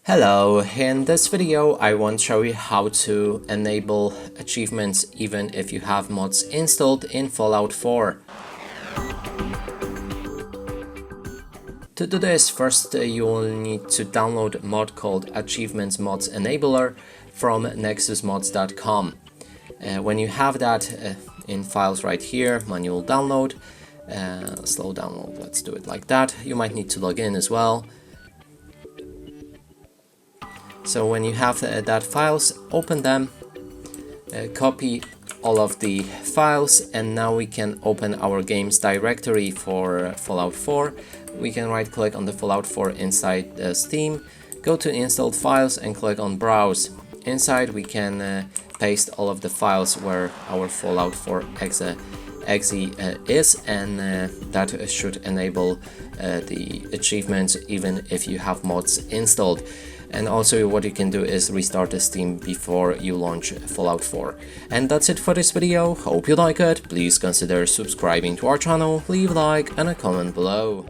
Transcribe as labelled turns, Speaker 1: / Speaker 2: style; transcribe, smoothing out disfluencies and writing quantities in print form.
Speaker 1: Hello, in this video I want to show you how to enable achievements even if you have mods installed in Fallout 4. To do this, first you will need to download a mod called Achievements Mods Enabler from nexusmods.com. When you have that in files right here, manual download, slow download, let's do it like that. You might need to log in as well. So when you have that files, open them, copy all of the files, and now we can open our games directory for Fallout 4. We can right click on the Fallout 4 inside Steam, go to installed files and click on browse. Inside we can paste all of the files where our Fallout 4 exe is, and that should enable the achievements even if you have mods installed. And also what you can do is restart the Steam before you launch Fallout 4. And that's it for this video. Hope you like it. Please consider subscribing to our channel, leave a like and a comment below.